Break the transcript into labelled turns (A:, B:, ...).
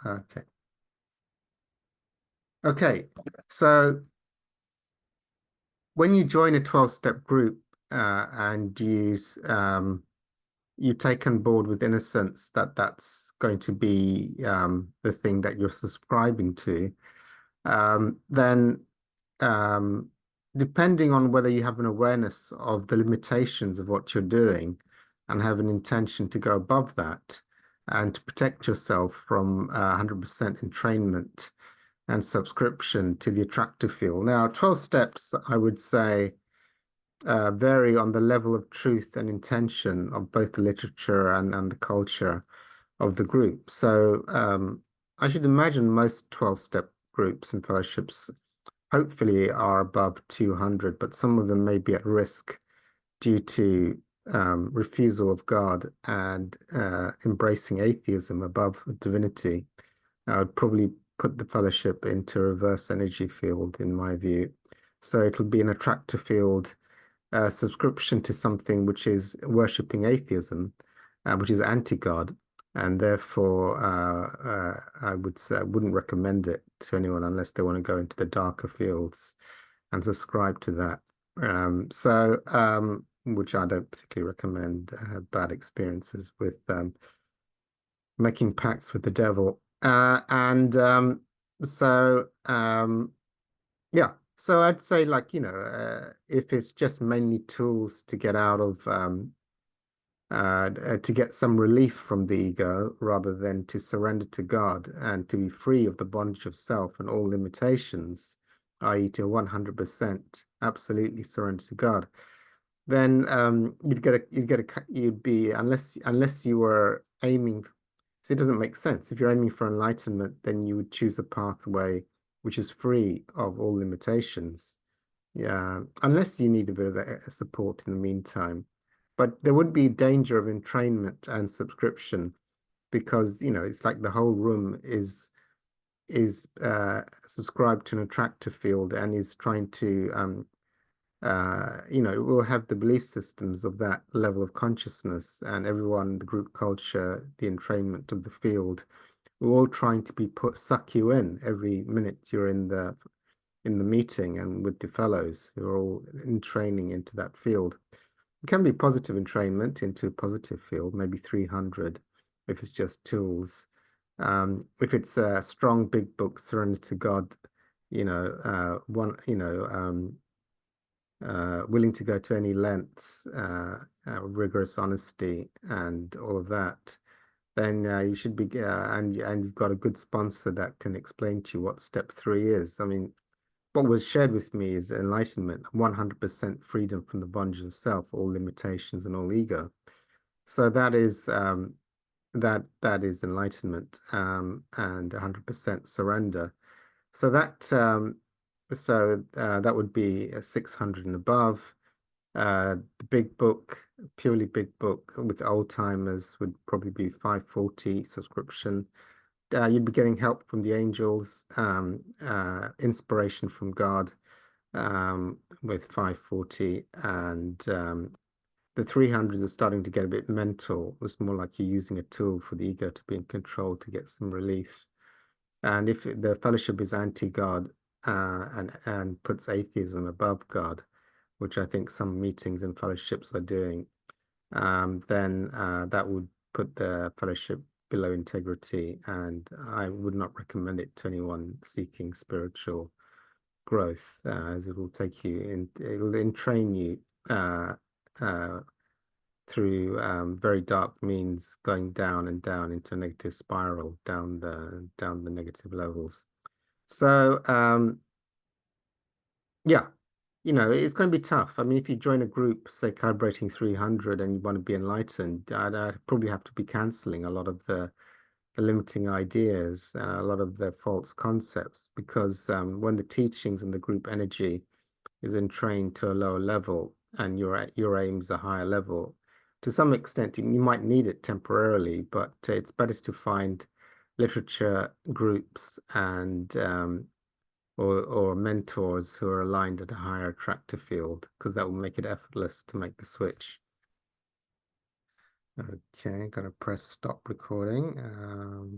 A: Okay. Okay. So when you join a 12-step group and you take on board with innocence that that's going to be the thing that you're subscribing to, then um, depending on whether you have an awareness of the limitations of what you're doing and have an intention to go above that and to protect yourself from 100% entrainment and subscription to the attractive field. Now, 12 steps, I would say, vary on the level of truth and intention of both the literature and the culture of the group. So I should imagine most 12-step groups and fellowships hopefully are above 200, but some of them may be at risk due to refusal of God and embracing atheism above divinity. I would probably put the fellowship into reverse energy field, in my view. So it'll be an attractor field subscription to something which is worshipping atheism, which is anti-God, and therefore I would say I wouldn't recommend it to anyone unless they want to go into the darker fields and subscribe to that. Which I don't particularly recommend. Bad experiences with making pacts with the devil. So yeah. So I'd say like, if it's just mainly tools to get out of to get some relief from the ego rather than to surrender to God and to be free of the bondage of self and all limitations, i.e. to 100% absolutely surrender to God, then you'd be unless you were aiming. So it doesn't make sense. If you're aiming for enlightenment, then you would choose a pathway which is free of all limitations. Yeah, unless you need a bit of a support in the meantime. But there would be danger of entrainment and subscription because, it's like the whole room is subscribed to an attractor field and is trying to we'll have the belief systems of that level of consciousness and everyone, the group culture, the entrainment of the field, we're all trying to suck you in every minute you're in the meeting and with the fellows who are all in training into that field. It can be positive entrainment into a positive field, maybe 300 if it's just tools. If it's a strong big book, surrender to God, willing to go to any lengths, rigorous honesty, and all of that, then you should be, and you've got a good sponsor that can explain to you what step 3 is. I mean, what was shared with me is enlightenment, 100% freedom from the bondage of self, all limitations and all ego. So that is enlightenment, and 100% surrender. So that would be a 600 and above. The big book, purely big book with old timers would probably be 540 subscription. You'd be getting help from the angels, inspiration from God, with 540, and the 300s are starting to get a bit mental. It's more like you're using a tool for the ego to be in control to get some relief. And if the fellowship is anti-God and puts atheism above God, which I think some meetings and fellowships are doing, then that would put the fellowship below integrity, and I would not recommend it to anyone seeking spiritual growth, as it will take you in, it will entrain you uh, through very dark means, going down and down into a negative spiral, down the negative levels. So yeah, it's going to be tough. I mean, if you join a group, say calibrating 300, and you want to be enlightened, I'd probably have to be canceling a lot of the limiting ideas, a lot of the false concepts, because when the teachings and the group energy is entrained to a lower level and your aim's a higher level, to some extent you might need it temporarily, but it's better to find literature groups and or mentors who are aligned at a higher attractor field, because that will make it effortless to make the switch. Okay, I'm gonna press stop recording.